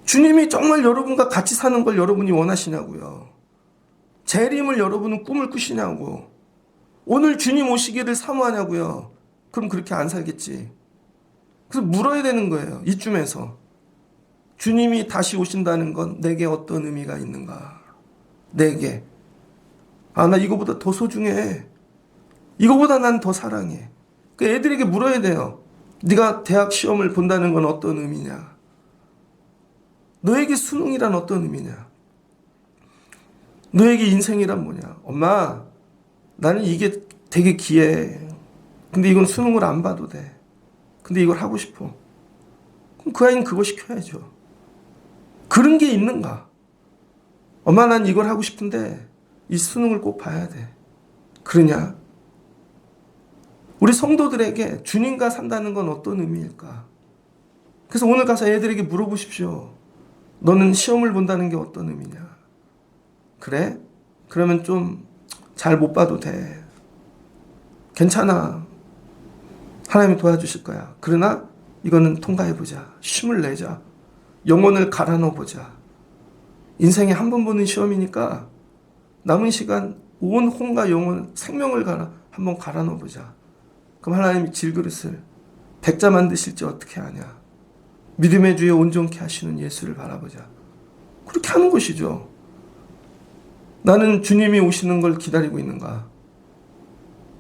주님이 정말 여러분과 같이 사는 걸 여러분이 원하시냐고요. 재림을 여러분은 꿈을 꾸시냐고. 오늘 주님 오시기를 사모하냐고요. 그럼 그렇게 안 살겠지. 그래서 물어야 되는 거예요. 이쯤에서. 주님이 다시 오신다는 건 내게 어떤 의미가 있는가? 내게. 나 이거보다 더 소중해. 이거보다 난 더 사랑해. 그 애들에게 물어야 돼요. 네가 대학 시험을 본다는 건 어떤 의미냐? 너에게 수능이란 어떤 의미냐? 너에게 인생이란 뭐냐? 엄마, 나는 이게 되게 귀해. 근데 이건 수능을 안 봐도 돼. 근데 이걸 하고 싶어. 그럼 그 아이는 그거 시켜야죠. 그런 게 있는가? 엄마, 난 이걸 하고 싶은데 이 수능을 꼭 봐야 돼. 그러냐? 우리 성도들에게 주님과 산다는 건 어떤 의미일까? 그래서 오늘 가서 애들에게 물어보십시오. 너는 시험을 본다는 게 어떤 의미냐? 그래? 그러면 좀 잘 못 봐도 돼. 괜찮아. 하나님이 도와주실 거야. 그러나 이거는 통과해보자. 힘을 내자. 영혼을 갈아 넣어보자. 인생에 한 번 보는 시험이니까 남은 시간 온 혼과 영혼, 생명을 한번 갈아 넣어보자. 그럼 하나님이 질그릇을 백자 만드실지 어떻게 하냐. 믿음의 주에 온전케 하시는 예수를 바라보자. 그렇게 하는 것이죠. 나는 주님이 오시는 걸 기다리고 있는가.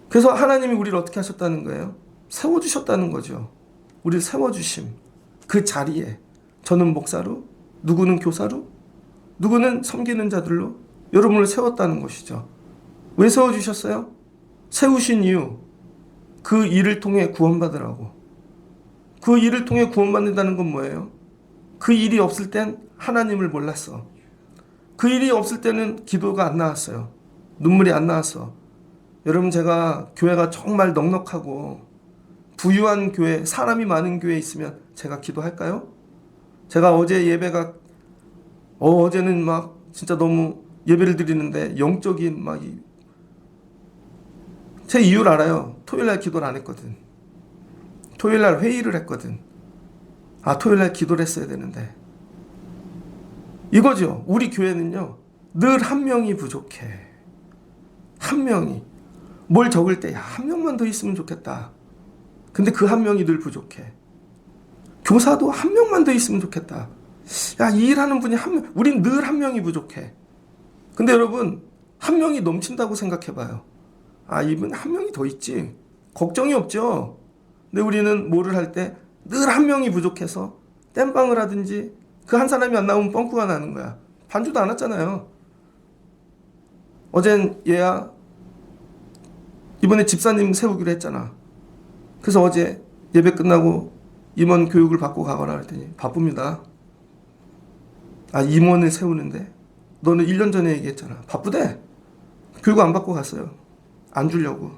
그래서 하나님이 우리를 어떻게 하셨다는 거예요? 세워주셨다는 거죠. 우리를 세워주심. 그 자리에 저는 목사로, 누구는 교사로, 누구는 섬기는 자들로 여러분을 세웠다는 것이죠. 왜 세워주셨어요? 세우신 이유, 그 일을 통해 구원받으라고. 그 일을 통해 구원받는다는 건 뭐예요? 그 일이 없을 땐 하나님을 몰랐어. 그 일이 없을 때는 기도가 안 나왔어요. 눈물이 안 나왔어. 여러분, 제가 교회가 정말 넉넉하고 부유한 교회, 사람이 많은 교회에 있으면 제가 기도할까요? 제가 어제 예배가 어제는 막 진짜 너무 예배를 드리는데 영적인 제 이유를 알아요. 토요일날 기도를 안 했거든. 토요일날 회의를 했거든. 토요일날 기도를 했어야 되는데. 이거죠. 우리 교회는요, 늘 한 명이 부족해. 한 명이. 뭘 적을 때, 한 명만 더 있으면 좋겠다. 근데 그 한 명이 늘 부족해. 교사도 한 명만 더 있으면 좋겠다. 이 일하는 분이 우린 늘 한 명이 부족해. 근데 여러분, 한 명이 넘친다고 생각해봐요. 이분 한 명이 더 있지. 걱정이 없죠. 근데 우리는 뭐를 할 때 늘 한 명이 부족해서 땜빵을 하든지 그 한 사람이 안 나오면 뻥꾸가 나는 거야. 반주도 안 왔잖아요. 어젠 얘야 이번에 집사님 세우기로 했잖아. 그래서 어제 예배 끝나고 임원 교육을 받고 가거라 했더니 바쁩니다. 임원을 세우는데 너는 1년 전에 얘기했잖아. 바쁘대. 교육 안 받고 갔어요. 안 주려고.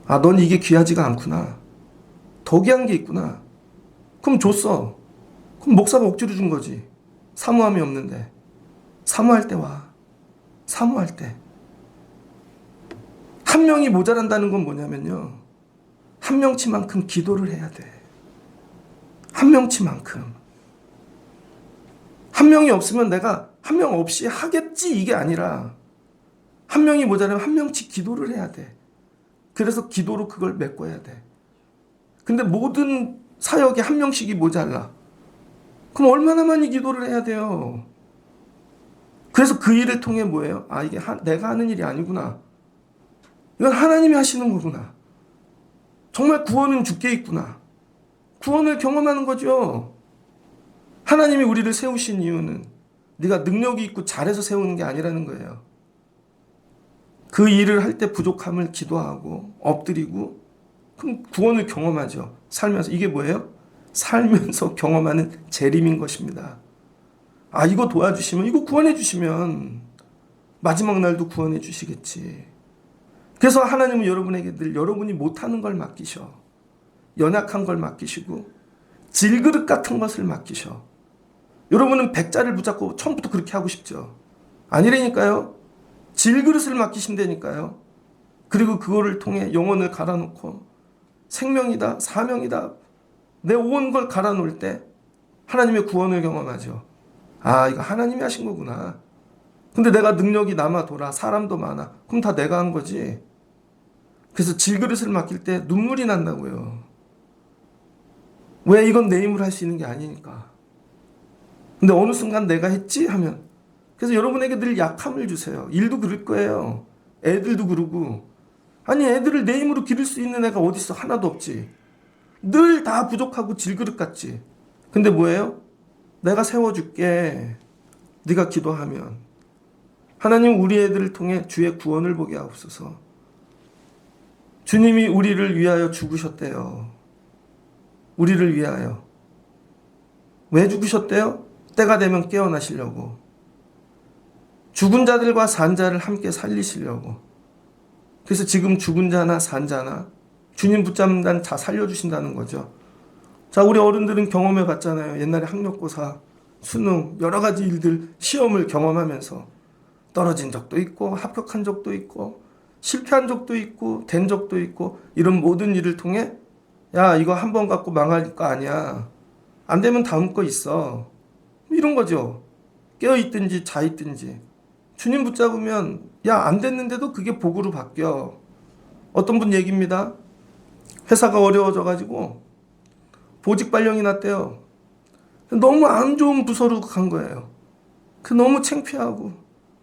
넌 이게 귀하지가 않구나. 더 귀한 게 있구나. 그럼 줬어. 그럼 목사가 억지로 준 거지. 사모함이 없는데. 사모할 때 와. 사모할 때. 한 명이 모자란다는 건 뭐냐면요. 한 명치만큼 기도를 해야 돼. 한 명치만큼. 한 명이 없으면 내가 한 명 없이 하겠지 이게 아니라 한 명이 모자라면 한 명치 기도를 해야 돼. 그래서 기도로 그걸 메꿔야 돼. 근데 모든 사역에 한 명씩이 모자라. 그럼 얼마나 많이 기도를 해야 돼요? 그래서 그 일을 통해 뭐예요? 아, 이게 내가 하는 일이 아니구나. 이건 하나님이 하시는 거구나. 정말 구원은 주께 있구나. 구원을 경험하는 거죠. 하나님이 우리를 세우신 이유는 네가 능력이 있고 잘해서 세우는 게 아니라는 거예요. 그 일을 할 때 부족함을 기도하고 엎드리고 그럼 구원을 경험하죠. 살면서. 이게 뭐예요? 살면서 경험하는 재림인 것입니다. 아, 이거 도와주시면, 이거 구원해 주시면 마지막 날도 구원해 주시겠지. 그래서 하나님은 여러분에게 늘 여러분이 못하는 걸 맡기셔. 연약한 걸 맡기시고 질그릇 같은 것을 맡기셔. 여러분은 백자를 붙잡고 처음부터 그렇게 하고 싶죠. 아니라니까요. 질그릇을 맡기신다니까요. 그리고 그거를 통해 영혼을 갈아놓고 생명이다, 사명이다, 내 온 걸 갈아놓을 때 하나님의 구원을 경험하죠. 아, 이거 하나님이 하신 거구나. 근데 내가 능력이 남아 돌아, 사람도 많아. 그럼 다 내가 한 거지. 그래서 질그릇을 맡길 때 눈물이 난다고요. 왜? 이건 내 힘으로 할 수 있는 게 아니니까. 근데 어느 순간 내가 했지 하면, 그래서 여러분에게 늘 약함을 주세요. 일도 그럴 거예요. 애들도 그러고. 아니, 애들을 내 힘으로 기를 수 있는 애가 어디 있어? 하나도 없지. 늘 다 부족하고 질그릇 같지. 근데 뭐예요? 내가 세워줄게. 네가 기도하면. 하나님, 우리 애들을 통해 주의 구원을 보게 하옵소서. 주님이 우리를 위하여 죽으셨대요. 우리를 위하여. 왜 죽으셨대요? 때가 되면 깨어나시려고. 죽은 자들과 산 자를 함께 살리시려고. 그래서 지금 죽은 자나 산 자나 주님 붙잡는 자 살려주신다는 거죠. 자, 우리 어른들은 경험해 봤잖아요. 옛날에 학력고사, 수능, 여러 가지 일들, 시험을 경험하면서 떨어진 적도 있고 합격한 적도 있고 실패한 적도 있고 된 적도 있고, 이런 모든 일을 통해 야, 이거 한 번 갖고 망할 거 아니야. 안 되면 다음 거 있어. 이런 거죠. 깨어있든지 자있든지. 주님 붙잡으면 야, 안 됐는데도 그게 복으로 바뀌어. 어떤 분 얘기입니다. 회사가 어려워져가지고 보직 발령이 났대요. 너무 안 좋은 부서로 간 거예요. 그 너무 창피하고.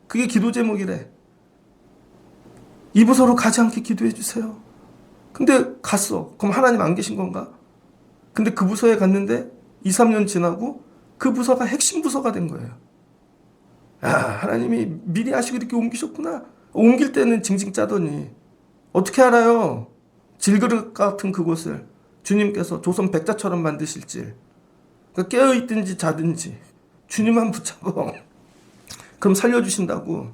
그게 기도 제목이래. 이 부서로 가지 않게 기도해 주세요. 근데 갔어. 그럼 하나님 안 계신 건가? 근데 그 부서에 갔는데 2, 3년 지나고 그 부서가 핵심 부서가 된 거예요. 아, 하나님이 미리 하시고 이렇게 옮기셨구나. 옮길 때는 징징 짜더니 어떻게 알아요? 질그릇 같은 그곳을 주님께서 조선 백자처럼 만드실 줄. 그러니까 깨어있든지 자든지 주님만 붙잡아. 그럼 살려주신다고.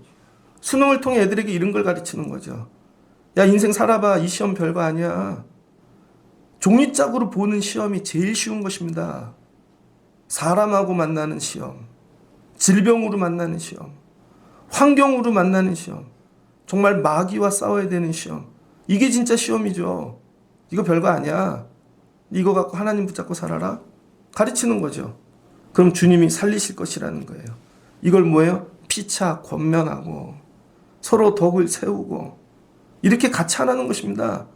수능을 통해 애들에게 이런 걸 가르치는 거죠. 야, 인생 살아봐. 이 시험 별거 아니야. 종이짝으로 보는 시험이 제일 쉬운 것입니다. 사람하고 만나는 시험, 질병으로 만나는 시험, 환경으로 만나는 시험, 정말 마귀와 싸워야 되는 시험. 이게 진짜 시험이죠. 이거 별거 아니야. 이거 갖고 하나님 붙잡고 살아라. 가르치는 거죠. 그럼 주님이 살리실 것이라는 거예요. 이걸 뭐예요? 피차 권면하고 서로 덕을 세우고 이렇게 같이 하라는 것입니다.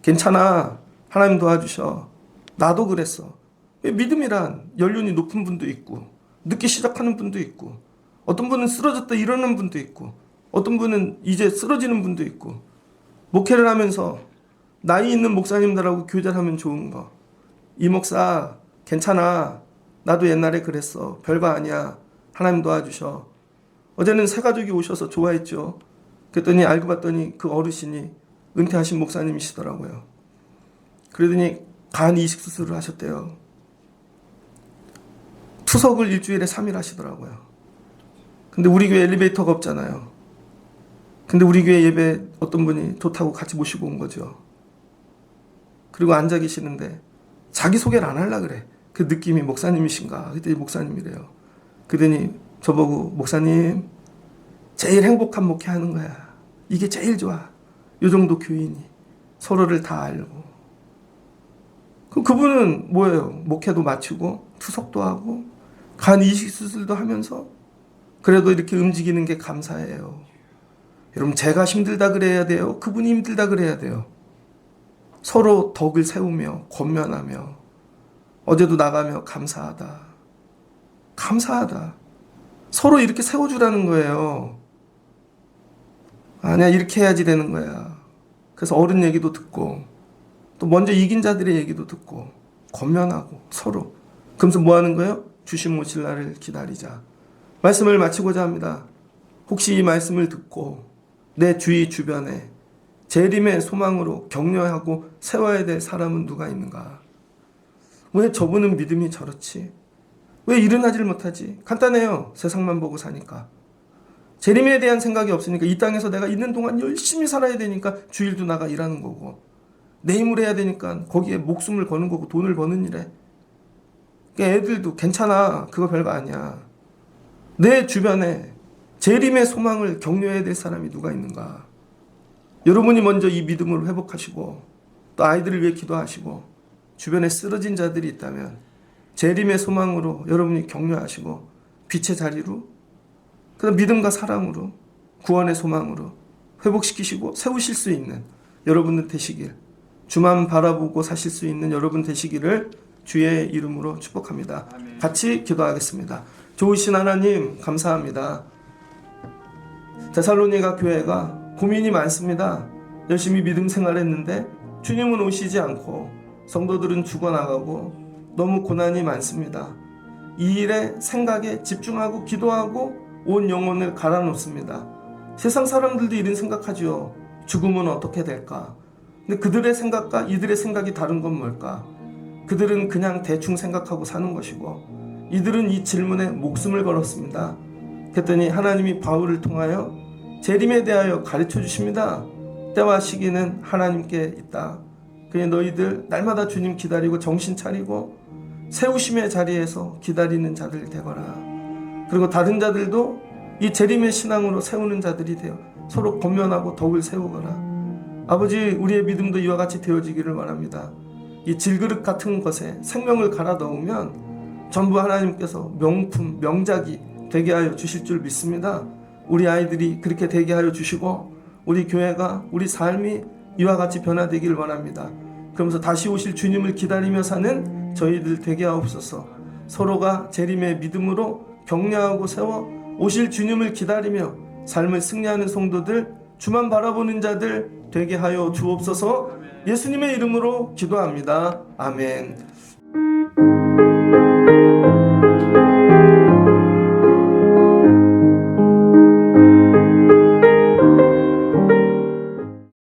괜찮아. 하나님 도와주셔. 나도 그랬어. 믿음이란 연륜이 높은 분도 있고 늦게 시작하는 분도 있고, 어떤 분은 쓰러졌다 일어나는 분도 있고, 어떤 분은 이제 쓰러지는 분도 있고, 목회를 하면서 나이 있는 목사님들하고 교제를 하면 좋은 거. 이 목사 괜찮아. 나도 옛날에 그랬어. 별거 아니야. 하나님 도와주셔. 어제는 새 가족이 오셔서 좋아했죠. 그랬더니 알고 봤더니 그 어르신이 은퇴하신 목사님이시더라고요. 그러더니 간 이식 수술을 하셨대요. 투석을 일주일에 3일 하시더라고요. 근데 우리 교회 엘리베이터가 없잖아요. 근데 우리 교회 예배 어떤 분이 좋다고 같이 모시고 온 거죠. 그리고 앉아 계시는데 자기 소개를 안 하려고 그래. 그 느낌이 목사님이신가? 그랬더니 목사님이래요. 그러더니 저보고 목사님 제일 행복한 목회하는 거야. 이게 제일 좋아. 요 정도 교인이 서로를 다 알고. 그분은 뭐예요? 목회도 마치고 투석도 하고 간 이식 수술도 하면서 그래도 이렇게 움직이는 게 감사해요. 여러분, 제가 힘들다 그래야 돼요? 그분이 힘들다 그래야 돼요? 서로 덕을 세우며 권면하며 어제도 나가며 감사하다. 감사하다. 서로 이렇게 세워주라는 거예요. 아니야, 이렇게 해야지 되는 거야. 그래서 어른 얘기도 듣고 또 먼저 이긴 자들의 얘기도 듣고 권면하고 서로. 그러면서 뭐 하는 거예요? 주심 오실 날을 기다리자. 말씀을 마치고자 합니다. 혹시 이 말씀을 듣고 내 주위 주변에 재림의 소망으로 격려하고 세워야 될 사람은 누가 있는가? 왜 저분은 믿음이 저렇지? 왜 일어나질 못하지? 간단해요. 세상만 보고 사니까. 재림에 대한 생각이 없으니까 이 땅에서 내가 있는 동안 열심히 살아야 되니까 주일도 나가 일하는 거고 내 힘을 해야 되니까 거기에 목숨을 거는 거고 돈을 버는 일에 그러니까 애들도 괜찮아. 그거 별거 아니야. 내 주변에 재림의 소망을 격려해야 될 사람이 누가 있는가? 여러분이 먼저 이 믿음을 회복하시고 또 아이들을 위해 기도하시고 주변에 쓰러진 자들이 있다면 재림의 소망으로 여러분이 격려하시고 빛의 자리로 그다음 믿음과 사랑으로 구원의 소망으로 회복시키시고 세우실 수 있는 여러분들 되시길 주만 바라보고 사실 수 있는 여러분 되시기를 주의 이름으로 축복합니다. 아멘. 같이 기도하겠습니다. 좋으신 하나님 감사합니다. 데살로니가 교회가 고민이 많습니다. 열심히 믿음 생활했는데 주님은 오시지 않고 성도들은 죽어나가고 너무 고난이 많습니다. 이 일에 생각에 집중하고 기도하고 온 영혼을 갈아놓습니다. 세상 사람들도 이런 생각하죠. 죽음은 어떻게 될까? 근데 그들의 생각과 이들의 생각이 다른 건 뭘까? 그들은 그냥 대충 생각하고 사는 것이고 이들은 이 질문에 목숨을 걸었습니다. 그랬더니 하나님이 바울을 통하여 재림에 대하여 가르쳐 주십니다. 때와 시기는 하나님께 있다. 그래 너희들 날마다 주님 기다리고 정신 차리고 세우심의 자리에서 기다리는 자들 되거라. 그리고 다른 자들도 이 재림의 신앙으로 세우는 자들이 되어 서로 권면하고 덕을 세우거라. 아버지 우리의 믿음도 이와 같이 되어지기를 원합니다. 이 질그릇 같은 것에 생명을 갈아 넣으면 전부 하나님께서 명품 명작이 되게 하여 주실 줄 믿습니다. 우리 아이들이 그렇게 되게 하여 주시고 우리 교회가 우리 삶이 이와 같이 변화되기를 원합니다. 그러면서 다시 오실 주님을 기다리며 사는 저희들 되게 하옵소서. 서로가 재림의 믿음으로 격려하고 세워 오실 주님을 기다리며 삶을 승리하는 성도들 주만 바라보는 자들 되게 하여 주옵소서. 예수님의 이름으로 기도합니다. 아멘.